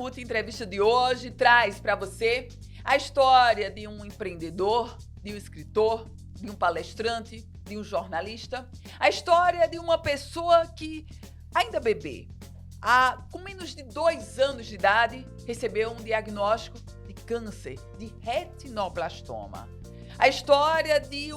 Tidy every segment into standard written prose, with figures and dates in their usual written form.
Ruth, entrevista de hoje, traz para você a história de um empreendedor, de um escritor, de um palestrante, de um jornalista. A história de uma pessoa que, ainda bebê, com menos de 2 anos de idade, recebeu um diagnóstico de câncer, de retinoblastoma. A história de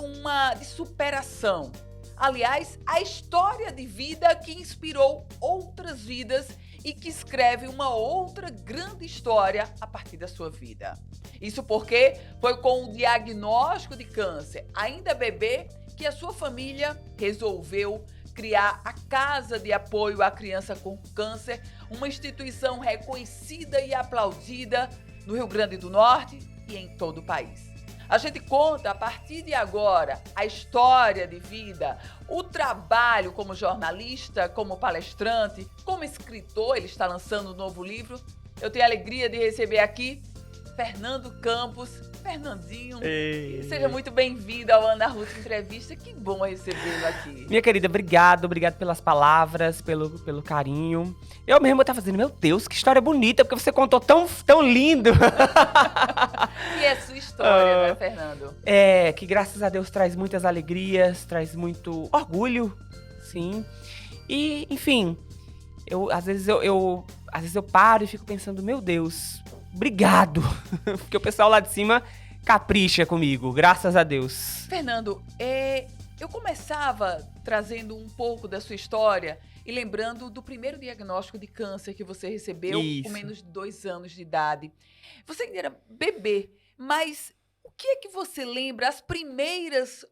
superação. Aliás, a história de vida que inspirou outras vidas e que escreve uma outra grande história a partir da sua vida. Isso porque foi com o diagnóstico de câncer, ainda bebê, que a sua família resolveu criar a Casa de Apoio à Criança com Câncer, uma instituição reconhecida e aplaudida no Rio Grande do Norte e em todo o país. A gente conta, a partir de agora, a história de vida, o trabalho como jornalista, como palestrante, como escritor. Ele está lançando um novo livro. Eu tenho a alegria de receber aqui Fernando Campos. Fernandinho, seja muito bem-vindo ao Ana Ruth Entrevista. Que bom recebê-lo aqui. Minha querida, obrigado pelas palavras, pelo carinho. Eu mesmo estava fazendo, meu Deus, que história bonita, porque você contou tão lindo. E é sua história, né, Fernando? Que graças a Deus traz muitas alegrias, traz muito orgulho, sim. E, enfim, às vezes eu paro e fico pensando, meu Deus, obrigado, porque o pessoal lá de cima capricha comigo, graças a Deus. Fernando, eu começava trazendo um pouco da sua história e lembrando do primeiro diagnóstico de câncer que você recebeu com menos de 2 anos de idade. Você ainda era bebê, mas o que é que você lembra,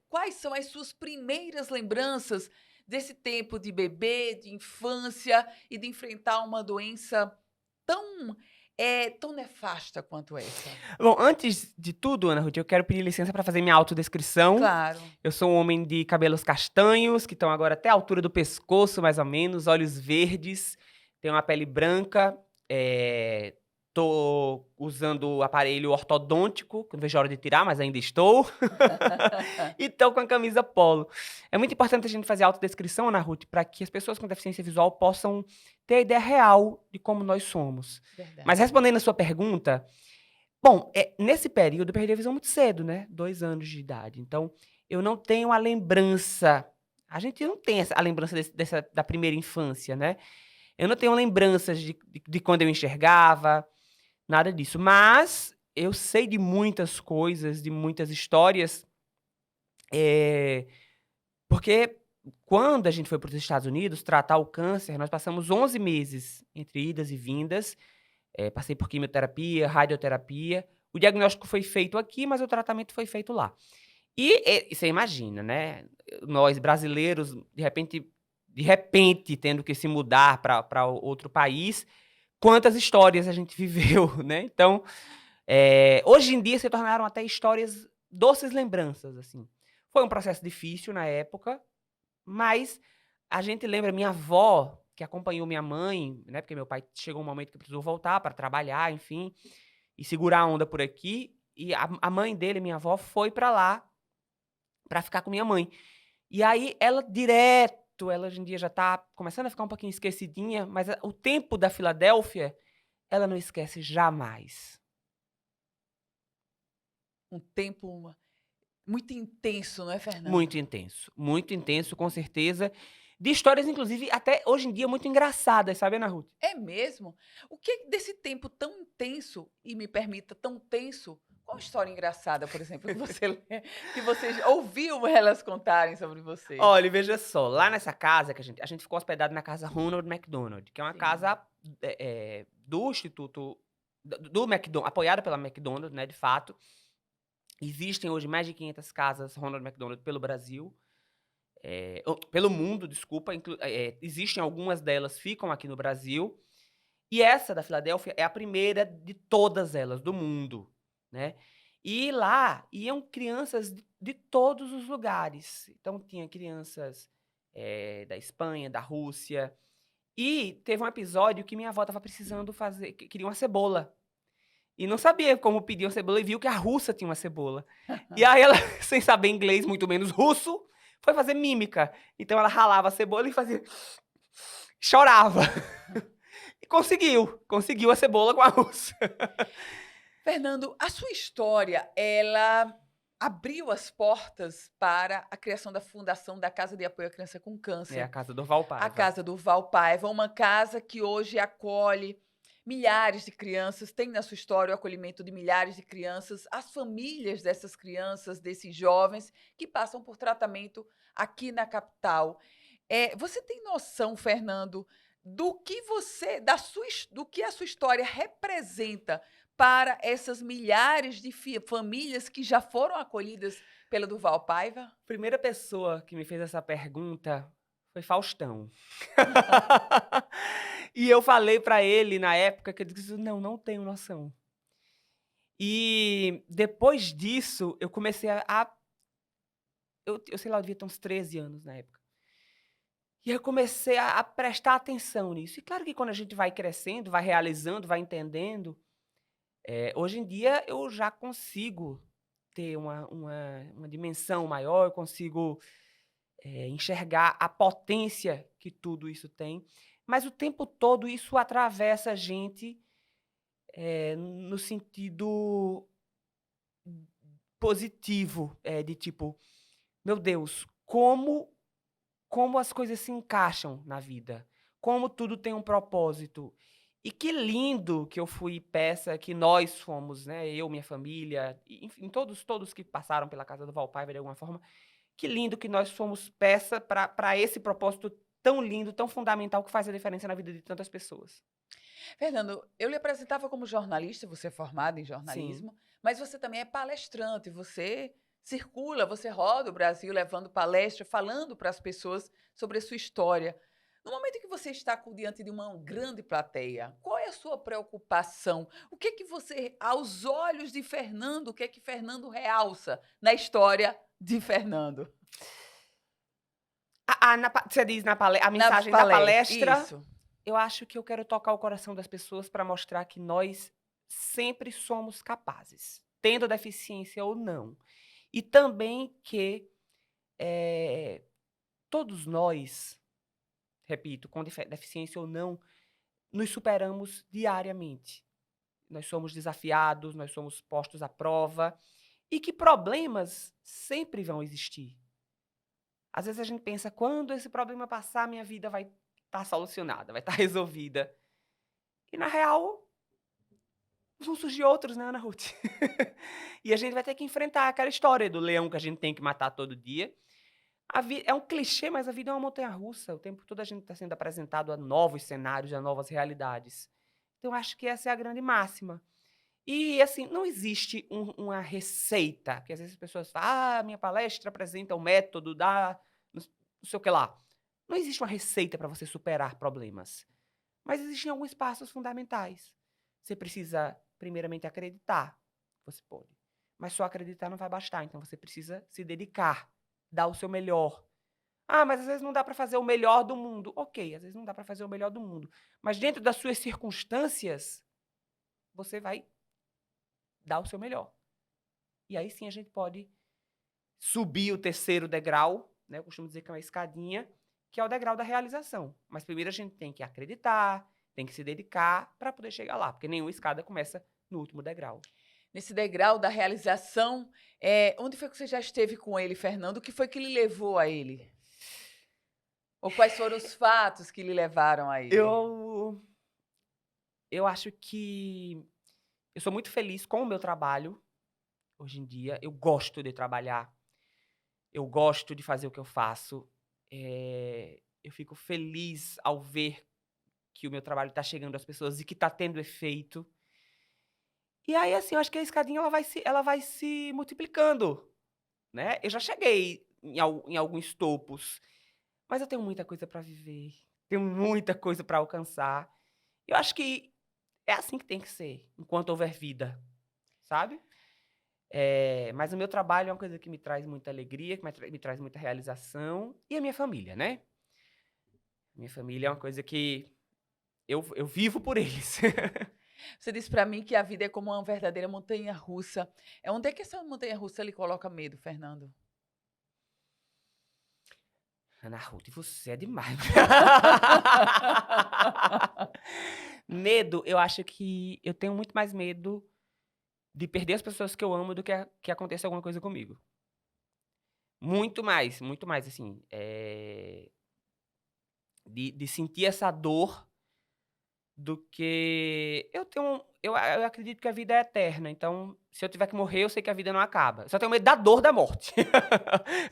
quais são as suas primeiras lembranças desse tempo de bebê, de infância e de enfrentar uma doença tão nefasta quanto essa? Bom, antes de tudo, Ana Ruth, eu quero pedir licença para fazer minha autodescrição. Claro. Eu sou um homem de cabelos castanhos, que estão agora até a altura do pescoço, mais ou menos, olhos verdes, tenho uma pele branca, tô usando o aparelho ortodôntico, que não vejo a hora de tirar, mas ainda estou. E tô com a camisa polo. É muito importante a gente fazer autodescrição, Ana Ruth, para que as pessoas com deficiência visual possam ter a ideia real de como nós somos. Verdade. Mas respondendo a sua pergunta, bom, nesse período eu perdi a visão muito cedo, né? 2 anos de idade. Então, eu não tenho a lembrança. A gente não tem a lembrança da primeira infância, né? Eu não tenho lembranças de quando eu enxergava, nada disso. Mas eu sei de muitas coisas, de muitas histórias, porque quando a gente foi para os Estados Unidos tratar o câncer, nós passamos 11 meses entre idas e vindas. Passei por quimioterapia, radioterapia. O diagnóstico foi feito aqui, mas o tratamento foi feito lá. E você imagina, né? Nós, brasileiros, de repente tendo que se mudar para outro país, quantas histórias a gente viveu, né? Então, hoje em dia se tornaram até histórias, doces lembranças, assim. Foi um processo difícil na época, mas a gente lembra, minha avó, que acompanhou minha mãe, né? Porque meu pai chegou um momento que precisou voltar para trabalhar, enfim, e segurar a onda por aqui. E a mãe dele, minha avó, foi para lá para ficar com minha mãe. E aí ela hoje em dia já tá começando a ficar um pouquinho esquecidinha, mas o tempo da Filadélfia, ela não esquece jamais. Um tempo muito intenso, não é, Fernando? Muito intenso, com certeza. De histórias, inclusive, até hoje em dia, muito engraçadas, sabe, Ana Ruth? É mesmo? O que desse tempo tão intenso, e me permita, tão tenso, qual história engraçada, por exemplo, que você ouviu elas contarem sobre você? Olha, veja só, lá nessa casa, que a gente ficou hospedado na casa Ronald McDonald, que é uma casa do Instituto, do McDonald's, apoiada pela McDonald's, né, de fato. Existem hoje mais de 500 casas Ronald McDonald pelo Brasil, pelo mundo, desculpa. Existem algumas delas, ficam aqui no Brasil. E essa da Filadélfia é a primeira de todas elas, do mundo, né? E lá iam crianças de todos os lugares. Então, tinha crianças da Espanha, da Rússia. E teve um episódio que minha avó estava precisando fazer, queria uma cebola. E não sabia como pedir uma cebola e viu que a russa tinha uma cebola. E aí ela, sem saber inglês, muito menos russo, foi fazer mímica. Então ela ralava a cebola e fazia... chorava. conseguiu a cebola com a russa. Fernando, a sua história, ela abriu as portas para a criação da Fundação da Casa de Apoio à Criança com É Câncer. a casa do Val A Paiva. Casa do Val Paiva, uma casa que hoje acolhe milhares de crianças, tem na sua história o acolhimento de milhares de crianças, as famílias dessas crianças, desses jovens que passam por tratamento aqui na capital. Você tem noção, Fernando, do que a sua história representa para essas milhares de famílias que já foram acolhidas pela do Val Paiva? A primeira pessoa que me fez essa pergunta foi Faustão. E eu falei pra ele na época que ele disse, não tenho noção. E depois disso, eu comecei eu sei lá, eu devia ter uns 13 anos na época. E eu comecei a prestar atenção nisso. E claro que quando a gente vai crescendo, vai realizando, vai entendendo, hoje em dia eu já consigo ter uma dimensão maior, eu consigo enxergar a potência que tudo isso tem. Mas o tempo todo isso atravessa a gente no sentido positivo, de tipo, meu Deus, como as coisas se encaixam na vida, como tudo tem um propósito. E que lindo que eu fui peça, que nós fomos, né? Eu, minha família, enfim, todos que passaram pela casa do Val Paiva de alguma forma, que lindo que nós fomos peça para esse propósito tão lindo, tão fundamental, que faz a diferença na vida de tantas pessoas. Fernando, eu lhe apresentava como jornalista, você é formado em Sim. jornalismo, mas você também é palestrante, você circula, você roda o Brasil levando palestra, falando para as pessoas sobre a sua história. No momento que você está diante de uma grande plateia, qual é a sua preocupação? O que é que você, aos olhos de Fernando, o que é que Fernando realça na história de Fernando? Você diz a Nas mensagem da palestra? Isso. Eu acho que eu quero tocar o coração das pessoas para mostrar que nós sempre somos capazes, tendo deficiência ou não. E também que todos nós, repito, com deficiência ou não, nos superamos diariamente. Nós somos desafiados, nós somos postos à prova e que problemas sempre vão existir. Às vezes a gente pensa, quando esse problema passar, minha vida vai estar solucionada, vai estar resolvida. E na real, vão surgir outros, né, Ana Ruth? E a gente vai ter que enfrentar aquela história do leão que a gente tem que matar todo dia. É um clichê, mas a vida é uma montanha-russa. O tempo todo a gente está sendo apresentado a novos cenários, a novas realidades. Então, acho que essa é a grande máxima. E, assim, não existe uma receita, porque às vezes as pessoas falam, minha palestra apresenta o método da não sei o que lá. Não existe uma receita para você superar problemas, mas existem alguns passos fundamentais. Você precisa, primeiramente, acreditar. Você pode. Mas só acreditar não vai bastar, então você precisa se dedicar, dar o seu melhor. Ah, mas às vezes não dá para fazer o melhor do mundo. Ok, às vezes não dá para fazer o melhor do mundo. Mas dentro das suas circunstâncias, você vai dar o seu melhor. E aí sim a gente pode subir o terceiro degrau, né? Eu costumo dizer que é uma escadinha, que é o degrau da realização. Mas primeiro a gente tem que acreditar, tem que se dedicar para poder chegar lá, porque nenhuma escada começa no último degrau. Nesse degrau da realização, onde foi que você já esteve com ele, Fernando? O que foi que lhe levou a ele? Ou quais foram os fatos que lhe levaram a ele? Eu acho que eu sou muito feliz com o meu trabalho hoje em dia. Eu gosto de trabalhar. Eu gosto de fazer o que eu faço. Eu fico feliz ao ver que o meu trabalho está chegando às pessoas e que está tendo efeito. E aí, assim, eu acho que a escadinha ela vai se multiplicando, né? Eu já cheguei em alguns topos, mas eu tenho muita coisa para viver, tenho muita coisa para alcançar. Eu acho que é assim que tem que ser, enquanto houver vida, sabe? Mas o meu trabalho é uma coisa que me traz muita alegria, que me traz muita realização, e a minha família, né? Minha família é uma coisa que eu vivo por eles. Você disse para mim que a vida é como uma verdadeira montanha-russa. Onde é que essa montanha-russa lhe coloca medo, Fernando? Ana Ruth, você é demais. Medo, eu acho que eu tenho muito mais medo de perder as pessoas que eu amo do que aconteça alguma coisa comigo. Muito mais, assim, de sentir essa dor do que eu acredito que a vida é eterna, então, se eu tiver que morrer, eu sei que a vida não acaba. Eu só tenho medo da dor da morte.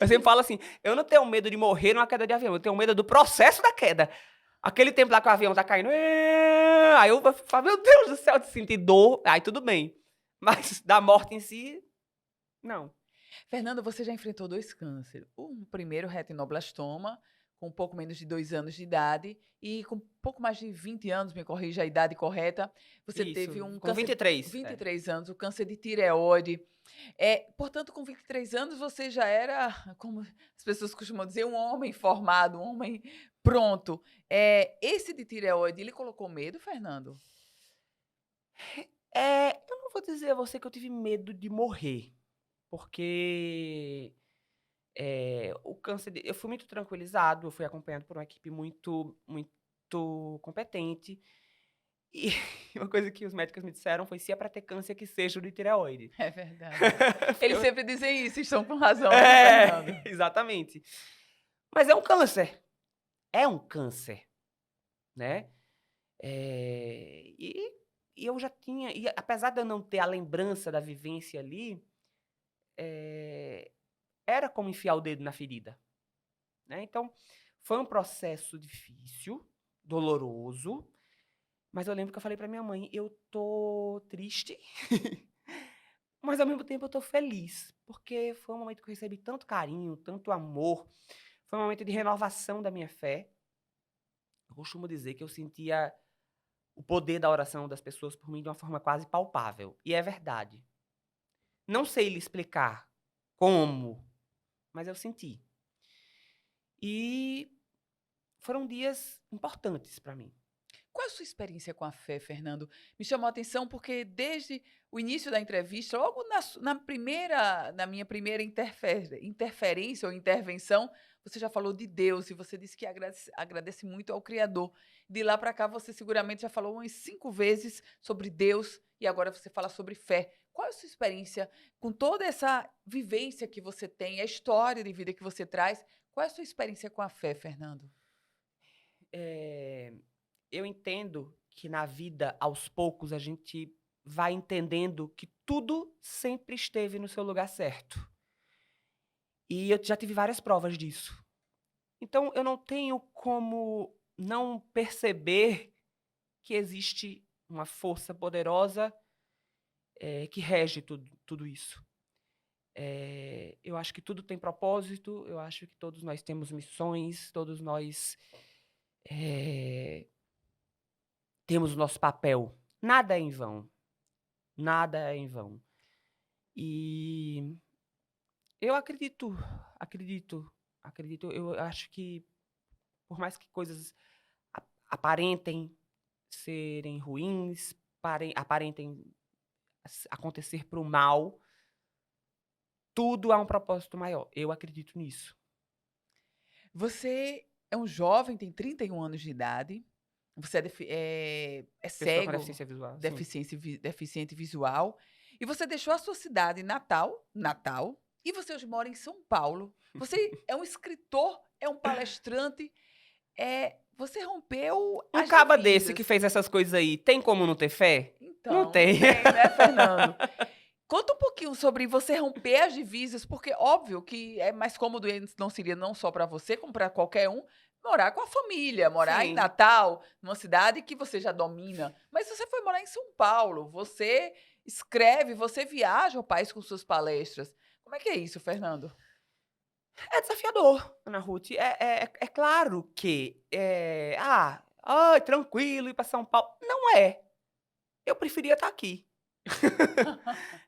Eu sempre falo assim: "Eu não tenho medo de morrer numa queda de avião, eu tenho medo do processo da queda". Aquele tempo lá que o avião tá caindo, aí eu vou falar: "Meu Deus do céu", de sentir dor, aí tudo bem. Mas da morte em si, não. Fernando, você já enfrentou 2 câncer. Um primeiro retinoblastoma, com um pouco menos de 2 anos de idade, e com pouco mais de 20 anos, me corrija a idade correta, você teve Isso, um com câncer 23. 23 anos, o câncer de tireoide. Portanto, com 23 anos você já era, como as pessoas costumam dizer, um homem formado, um homem pronto. Esse de tireoide, ele colocou medo, Fernando? Eu não vou dizer a você que eu tive medo de morrer, porque, o câncer eu fui muito tranquilizado, eu fui acompanhado por uma equipe muito competente, e uma coisa que os médicos me disseram foi: "Se é pra ter câncer, que seja o de tireoide". É verdade. Eles Eu sempre dizem isso, estão com razão, viu, É, Fernando? exatamente. Mas é um câncer, né. E eu já tinha apesar de eu não ter a lembrança da vivência ali, eh, era como enfiar o dedo na ferida, né. Então, foi um processo difícil, doloroso, mas eu lembro que eu falei pra minha mãe: "Eu tô triste, mas ao mesmo tempo eu tô feliz", porque foi um momento que eu recebi tanto carinho, tanto amor, foi um momento de renovação da minha fé. Eu costumo dizer que eu sentia o poder da oração das pessoas por mim de uma forma quase palpável, e é verdade. Não sei lhe explicar como, mas eu senti. E foram dias importantes para mim. Qual é a sua experiência com a fé, Fernando? Me chamou a atenção porque desde o início da entrevista, logo na minha primeira interferência ou intervenção, você já falou de Deus e você disse que agradece muito ao Criador. De lá para cá, você seguramente já falou umas 5 vezes sobre Deus e agora você fala sobre fé. Qual é a sua experiência com toda essa vivência que você tem, a história de vida que você traz? Qual é a sua experiência com a fé, Fernando? Eh, eu entendo que na vida, aos poucos, a gente vai entendendo que tudo sempre esteve no seu lugar certo. E eu já tive várias provas disso. Então eu não tenho como não perceber que existe uma força poderosa, que rege tudo isso. Eu acho que tudo tem propósito, eu acho que todos nós temos missões, todos nós, eh, temos o nosso papel. Nada é em vão, nada é em vão. E eu acredito, eu acho que por mais que coisas aparentem serem ruins, aparentem acontecer para o mal, tudo há um propósito maior. Eu acredito nisso. Você é um jovem, tem 31 anos de idade, você é Pessoa com cego, deficiência visual, sim. deficiente visual, e você deixou a sua cidade natal, e você hoje mora em São Paulo. Você é um escritor, é um palestrante, você rompeu Um as caba desse que divisas. fez essas coisas aí, tem como não ter fé? Não Então, não tem. tem, né, Fernando? Conta um pouquinho sobre você romper as divisas, porque óbvio que é mais cômodo e não seria não só para você, como para qualquer um, morar com a família, morar em Sim. Natal, numa cidade que você já domina. Mas você foi morar em São Paulo, você escreve, você viaja ao país com suas palestras. Como é que é isso, Fernando? É desafiador, Ana Ruth. É claro que, "Ai, tranquilo ir para São Paulo", não é. Eu preferia estar aqui.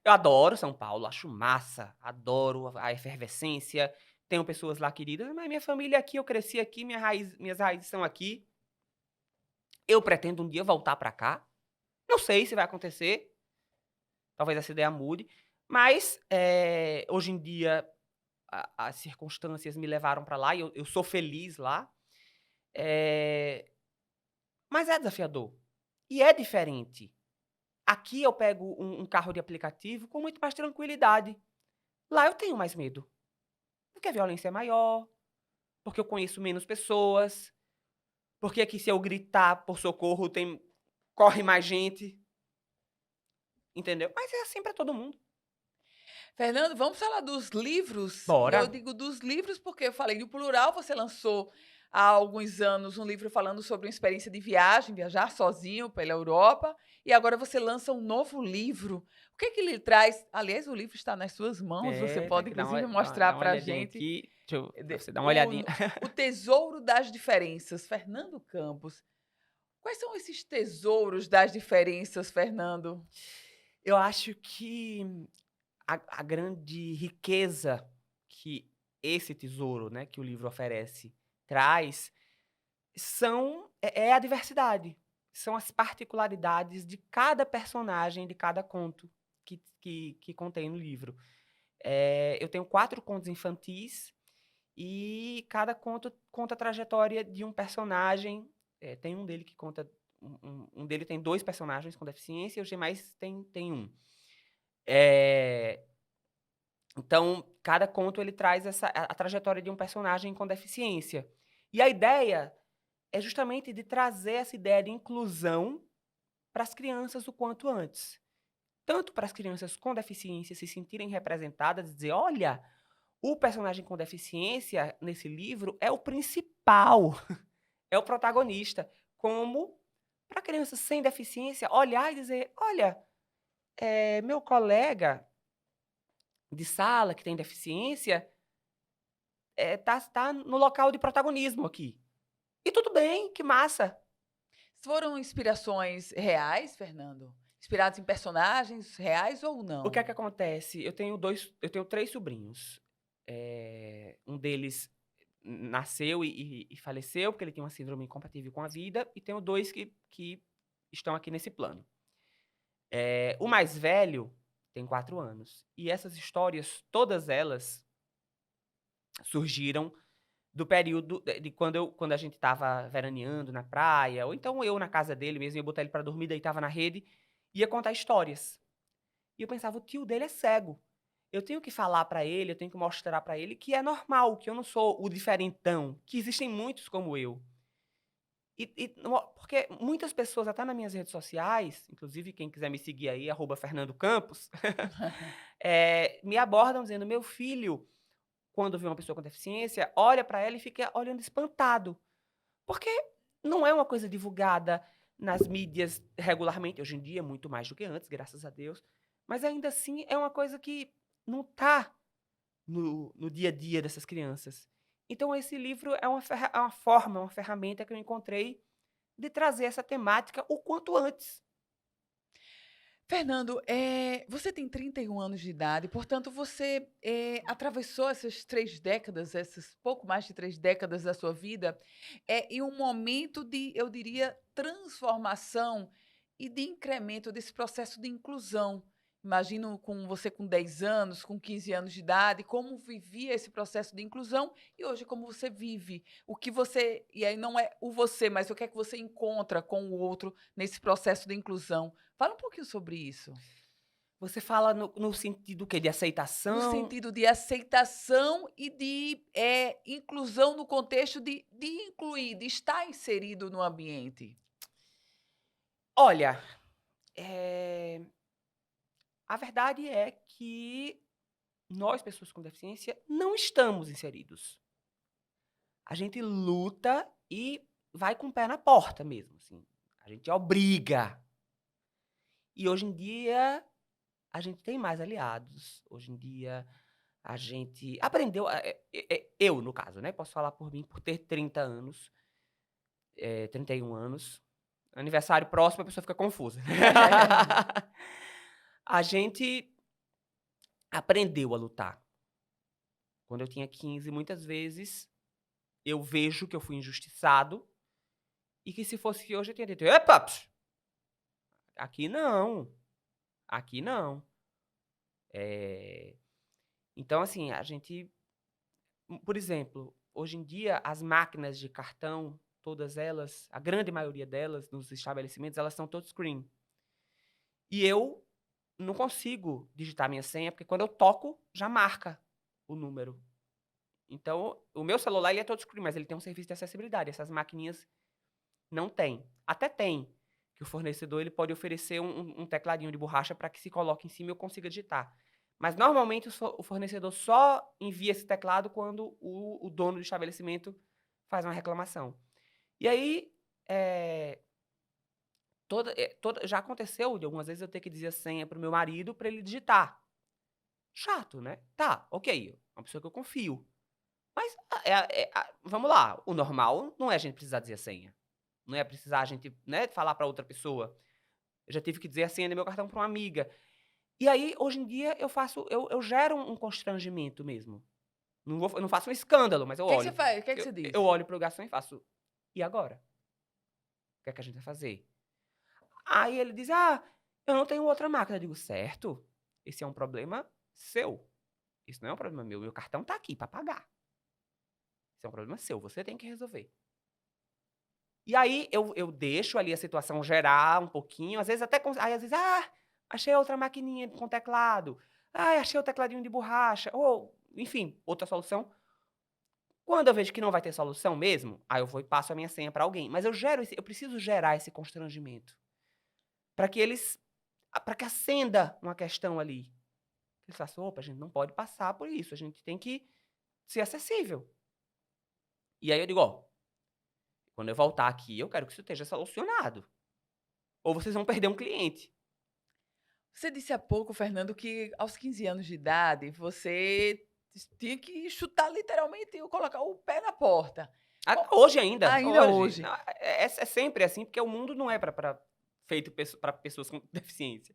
Eu adoro São Paulo, acho massa, adoro a efervescência, tenho pessoas lá queridas, mas minha família é aqui, eu cresci aqui, minhas raízes são aqui. Eu pretendo um dia voltar para cá, não sei se vai acontecer, talvez essa ideia mude, mas, hoje em dia as circunstâncias me levaram para lá e eu sou feliz lá, eh, mas é desafiador. E é diferente. Aqui eu pego um carro de aplicativo com muito mais tranquilidade. Lá eu tenho mais medo. Porque a violência é maior, porque eu conheço menos pessoas, porque aqui se eu gritar por socorro corre mais gente. Entendeu? Mas é assim pra todo mundo. Fernando, vamos falar dos livros? E eu Bora. digo dos livros porque eu falei no plural, você lançou há alguns anos um livro falando sobre uma experiência de viagem, viajar sozinho pela Europa, e agora você lança um novo livro. O que que ele traz? Aliás, o livro está nas suas mãos, você Tá pode aqui, inclusive dá mostrar uma para a olhadinha gente. aqui. Pra você dar uma O, olhadinha. o Tesouro das Diferenças, Fernando Campos. Quais são esses tesouros das diferenças, Fernando? Eu acho que a grande riqueza que esse tesouro, né, que o livro oferece, traz, é a diversidade. São as particularidades de cada personagem, de cada conto que contém no livro. Eu tenho 4 contos infantis e cada conto conta a trajetória de um personagem. Tem um dele que conta. Um dele tem 2 personagens com deficiência e os demais tem um. Então, cada conto ele traz a trajetória de um personagem com deficiência. E a ideia é justamente de trazer essa ideia de inclusão para as crianças o quanto antes. Tanto para as crianças com deficiência se sentirem representadas e dizer, olha, o personagem com deficiência nesse livro é o principal, é o protagonista. Como para crianças sem deficiência olhar e dizer, olha, meu colega de sala que tem deficiência tá no local de protagonismo aqui. E tudo bem, que massa. Foram inspirações reais, Fernando? Inspirados em personagens reais ou O que é que não? acontece? Eu tenho 3 sobrinhos. Um deles nasceu e faleceu, porque ele tinha uma síndrome incompatível com a vida, e tenho 2 que estão aqui nesse plano. O mais velho tem 4 anos. E essas histórias, todas elas, surgiram do período de quando a gente estava veraneando na praia, ou então eu na casa dele mesmo, ia botar ele para dormir, deitava na rede, ia contar histórias. E eu pensava, o tio dele é cego. Eu tenho que falar para ele, eu tenho que mostrar para ele que é normal, que eu não sou o diferentão, que existem muitos como eu. Porque muitas pessoas, até nas minhas redes sociais, inclusive quem quiser me seguir aí, @Fernando Campos, me abordam dizendo, meu filho, quando vê uma pessoa com deficiência, olha para ela e fica olhando espantado. Porque não é uma coisa divulgada nas mídias regularmente, hoje em dia, muito mais do que antes, graças a Deus, mas ainda assim é uma coisa que não está no dia a dia dessas crianças. Então esse livro é uma forma, uma ferramenta que eu encontrei de trazer essa temática o quanto antes. Fernando, você tem 31 anos de idade, portanto, você atravessou essas 3 décadas, essas pouco mais de 3 décadas da sua vida, em um momento de, eu diria, transformação e de incremento desse processo de inclusão. Imagino com você com 10 anos, com 15 anos de idade, como vivia esse processo de inclusão e hoje como você vive. O que você, e aí não é o você, mas o que é que você encontra com o outro nesse processo de inclusão. Fala um pouquinho sobre isso. Você fala no sentido o quê? De No aceitação? sentido de aceitação e de inclusão no contexto de incluir, de estar inserido no ambiente. Olha, a verdade é que nós, pessoas com deficiência, não estamos inseridos. A gente luta e vai com o pé na porta mesmo, assim. A gente obriga. E hoje em dia, a gente tem mais aliados. Hoje em dia, a gente aprendeu. Eu, no caso, né? Posso falar por mim, por ter 30 anos, 31 anos. Aniversário próximo, a pessoa fica confusa. A gente aprendeu a lutar. Quando eu tinha 15, muitas vezes eu vejo que eu fui injustiçado e que se fosse hoje eu tinha dito: "Epa, aqui não, aqui não". Então, assim, a gente por exemplo, hoje em dia as máquinas de cartão todas elas, a grande maioria delas, nos estabelecimentos, elas são touchscreen. E eu não consigo digitar minha senha, porque quando eu toco, já marca o número. Então, o meu celular ele é touchscreen, mas ele tem um serviço de acessibilidade. Essas maquininhas não têm. Até tem, que o fornecedor ele pode oferecer um tecladinho de borracha para que se coloque em cima e eu consiga digitar. Mas, normalmente, o fornecedor só envia esse teclado quando o dono do estabelecimento faz uma reclamação. E aí, já aconteceu de algumas vezes eu ter que dizer a senha para o meu marido para ele digitar. Chato, né? Tá, ok, uma pessoa que eu confio. Mas, vamos lá, o normal não é a gente precisar dizer a senha. Não é precisar a gente, né, falar para outra pessoa. Eu já tive que dizer a senha do meu cartão para uma amiga. E aí, hoje em dia, eu gero um constrangimento mesmo. Eu não faço um escândalo, mas eu O que, que olho. você faz? O que, que você diz? Eu olho pro garçom e faço, e agora? O que é que a gente vai fazer? Aí ele diz, eu não tenho outra máquina. Eu digo, certo, esse é um problema seu. Isso não é um problema meu. Meu cartão tá aqui para pagar. Isso é um problema seu, você tem que resolver. E aí eu deixo ali a situação gerar um pouquinho, às vezes até... Aí às vezes, achei outra maquininha com teclado. Achei o tecladinho de borracha. Ou, enfim, outra solução. Quando eu vejo que não vai ter solução mesmo, aí eu vou e passo a minha senha para alguém. Mas eu preciso gerar esse constrangimento. Para que acenda uma questão ali. Eles falam, opa, a gente não pode passar por isso, a gente tem que ser acessível. E aí eu digo, quando eu voltar aqui, eu quero que isso esteja solucionado. Ou vocês vão perder um cliente. Você disse há pouco, Fernando, que aos 15 anos de idade você tinha que chutar literalmente e colocar o pé na porta. Hoje ainda. Ainda hoje. É sempre assim, porque o mundo não é feito para pessoas com deficiência.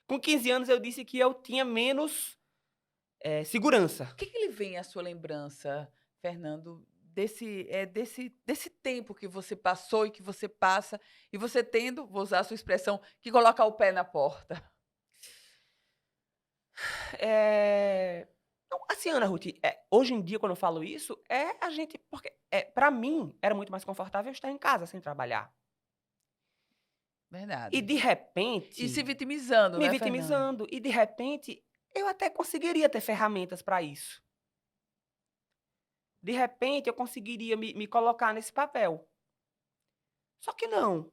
Com 15 anos eu disse que eu tinha menos segurança. O que lhe vem à sua lembrança, Fernando, desse tempo que você passou e que você passa, e você tendo, vou usar a sua expressão, que colocar o pé na porta? Não, assim, Ana Ruth, hoje em dia, quando eu falo isso, porque para mim era muito mais confortável estar em casa sem trabalhar. Verdade. E de repente... E se vitimizando, me né, Fernando? vitimizando. E de repente, eu até conseguiria ter ferramentas para isso. De repente, eu conseguiria me colocar nesse papel. Só que não.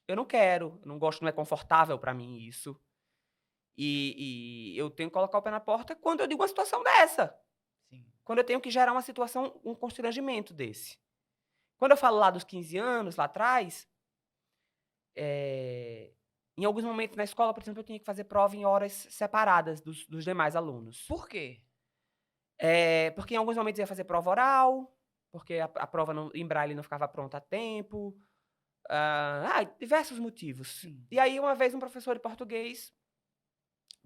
Eu não quero, eu não gosto, não é confortável para mim isso. E eu tenho que colocar o pé na porta quando eu digo uma situação dessa. Sim. Quando eu tenho que gerar uma situação, um constrangimento desse. Quando eu falo lá dos 15 anos, lá atrás, em alguns momentos na escola, por exemplo, eu tinha que fazer prova em horas separadas dos demais alunos. Por quê? Porque em alguns momentos eu ia fazer prova oral, porque a prova em braille não ficava pronta a tempo. Diversos motivos. Sim. E aí, uma vez, um professor de português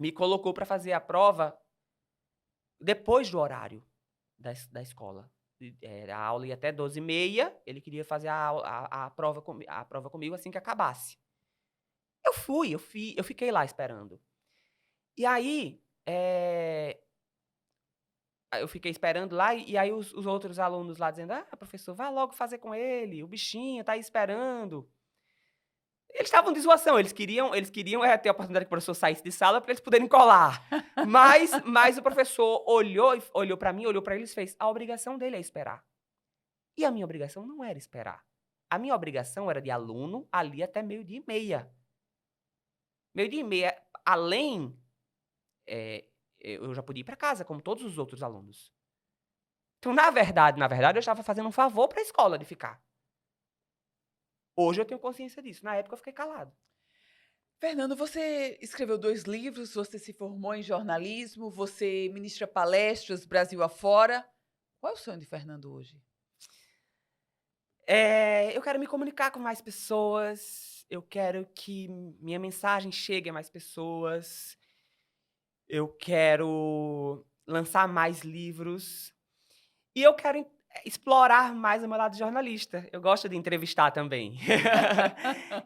me colocou para fazer a prova depois do horário da escola. A aula ia até 12h30, ele queria fazer a prova comigo assim que acabasse. Eu fiquei lá esperando. E aí, eu fiquei esperando lá, e aí os outros alunos lá dizendo, professor, vai logo fazer com ele, o bichinho tá aí esperando. Eles estavam de zoação, eles queriam ter a oportunidade que o professor saísse de sala para eles poderem colar. Mas o professor olhou para mim, olhou para eles e fez, a obrigação dele é esperar. E a minha obrigação não era esperar. A minha obrigação era de aluno ali até 12h30. 12h30, além, eu já podia ir para casa, como todos os outros alunos. Então, na verdade, eu estava fazendo um favor para a escola de ficar. Hoje eu tenho consciência disso. Na época eu fiquei calado. Fernando, você escreveu 2 livros, você se formou em jornalismo, você ministra palestras Brasil afora. Qual é o sonho de Fernando hoje? Eu quero me comunicar com mais pessoas, eu quero que minha mensagem chegue a mais pessoas, eu quero lançar mais livros e eu quero explorar mais o meu lado de jornalista. Eu gosto de entrevistar também.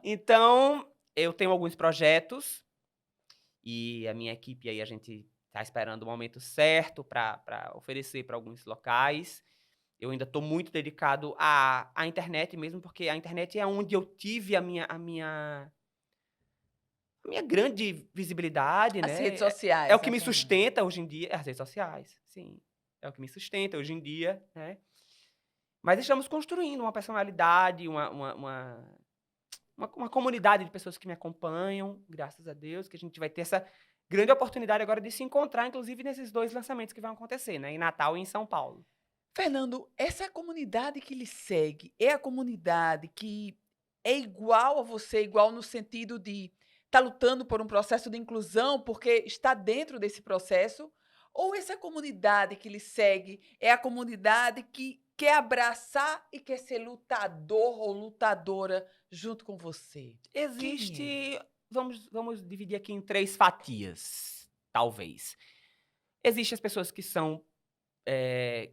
Então, eu tenho alguns projetos e a minha equipe aí, a gente está esperando o momento certo para oferecer para alguns locais. Eu ainda estou muito dedicado à internet mesmo, porque a internet é onde eu tive a minha grande visibilidade, As né? redes sociais, É o que né, me Fernando? sustenta hoje em dia. As redes sociais, sim. É o que me sustenta hoje em dia, né? Mas estamos construindo uma personalidade, uma comunidade de pessoas que me acompanham, graças a Deus, que a gente vai ter essa grande oportunidade agora de se encontrar, inclusive nesses 2 lançamentos que vão acontecer, né? Em Natal e em São Paulo. Fernando, essa comunidade que lhe segue é a comunidade que é igual a você, igual no sentido de estar lutando por um processo de inclusão porque está dentro desse processo? Ou essa comunidade que lhe segue é a comunidade que quer abraçar e quer ser lutador ou lutadora junto com você? Quem é? Existe, vamos dividir aqui em 3 fatias, talvez. Existem as pessoas que são,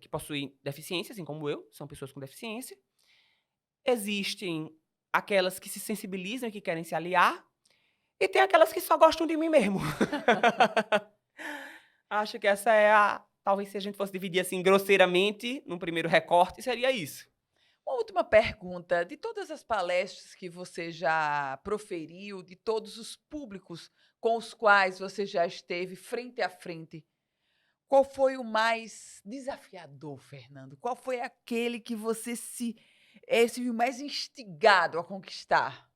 que possuem deficiência, assim como eu, são pessoas com deficiência. Existem aquelas que se sensibilizam e que querem se aliar, e tem aquelas que só gostam de mim mesmo. Acho que essa é talvez se a gente fosse dividir assim grosseiramente, num primeiro recorte, seria isso. Uma última pergunta. De todas as palestras que você já proferiu, de todos os públicos com os quais você já esteve frente a frente, qual foi o mais desafiador, Fernando? Qual foi aquele que você se viu mais instigado a conquistar?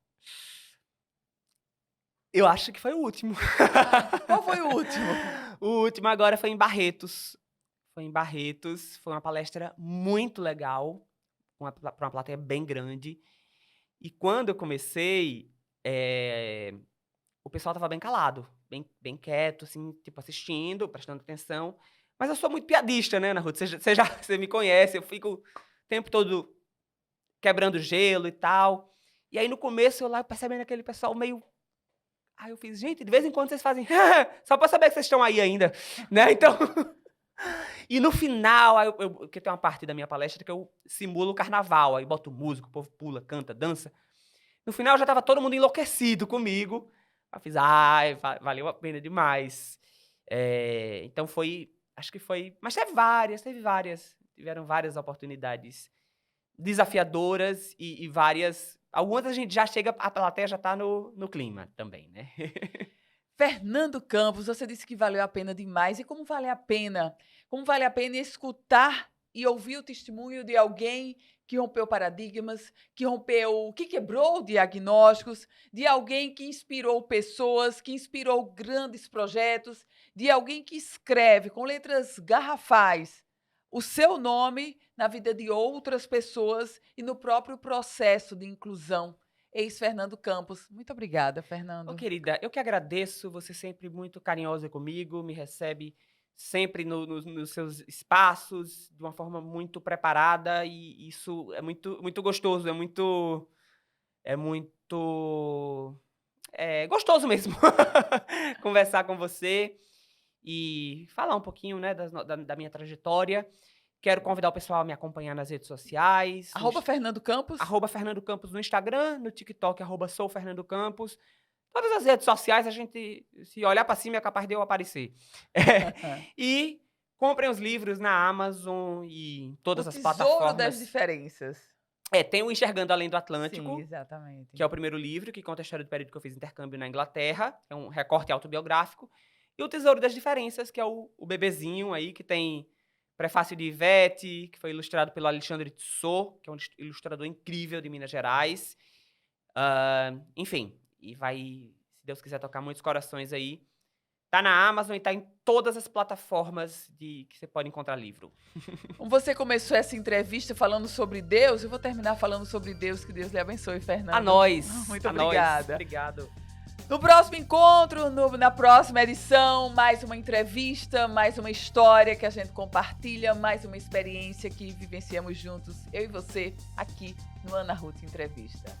Eu acho que foi o último. Qual foi o último? O último agora foi em Barretos. Foi uma palestra muito legal, para uma plateia bem grande. E quando eu comecei, o pessoal estava bem calado, bem quieto, assim, tipo, assistindo, prestando atenção. Mas eu sou muito piadista, né, Ana Ruth? Você me conhece, eu fico o tempo todo quebrando gelo e tal. E aí, no começo, eu lá percebendo aquele pessoal meio... Aí eu fiz, gente, de vez em quando vocês fazem... só pra saber que vocês estão aí ainda, né? Então... E no final, que tem uma parte da minha palestra que eu simulo o carnaval, aí boto música, o povo pula, canta, dança. No final já estava todo mundo enlouquecido comigo. Eu fiz, valeu a pena demais. Então acho que foi, mas tiveram várias oportunidades desafiadoras e várias, algumas a gente já chega, a plateia já está no clima também, né? Fernando Campos, você disse que valeu a pena demais. E como vale a pena? Como vale a pena escutar e ouvir o testemunho de alguém que rompeu paradigmas, que quebrou diagnósticos, de alguém que inspirou pessoas, que inspirou grandes projetos, de alguém que escreve com letras garrafais o seu nome na vida de outras pessoas e no próprio processo de inclusão. Ex-Fernando Campos. Muito obrigada, Fernando. Ô, querida, eu que agradeço, você sempre muito carinhosa comigo, me recebe sempre nos seus espaços, de uma forma muito preparada, e isso é muito, muito gostoso, é gostoso mesmo conversar com você e falar um pouquinho, né, da minha trajetória. Quero convidar o pessoal a me acompanhar nas redes sociais. @Fernando Campos. @Fernando Campos no Instagram, no TikTok, @soufernandocampos. Todas as redes sociais, a gente, se olhar para cima, é capaz de eu aparecer. E comprem os livros na Amazon e em todas as plataformas. O Tesouro das Diferenças. Tem o Enxergando Além do Atlântico. Sim, exatamente. Que é o primeiro livro, que conta a história do período que eu fiz intercâmbio na Inglaterra. É um recorte autobiográfico. E o Tesouro das Diferenças, que é o bebezinho aí, que tem prefácio de Ivete, que foi ilustrado pelo Alexandre Tissot, que é um ilustrador incrível de Minas Gerais. Enfim, e vai, se Deus quiser, tocar muitos corações aí. Tá na Amazon e tá em todas as plataformas que você pode encontrar livro. Como você começou essa entrevista falando sobre Deus, eu vou terminar falando sobre Deus. Que Deus lhe abençoe, Fernando. A nós. Muito obrigada. Obrigado. No próximo encontro, na próxima edição, mais uma entrevista, mais uma história que a gente compartilha, mais uma experiência que vivenciamos juntos, eu e você, aqui no Ana Ruth Entrevista.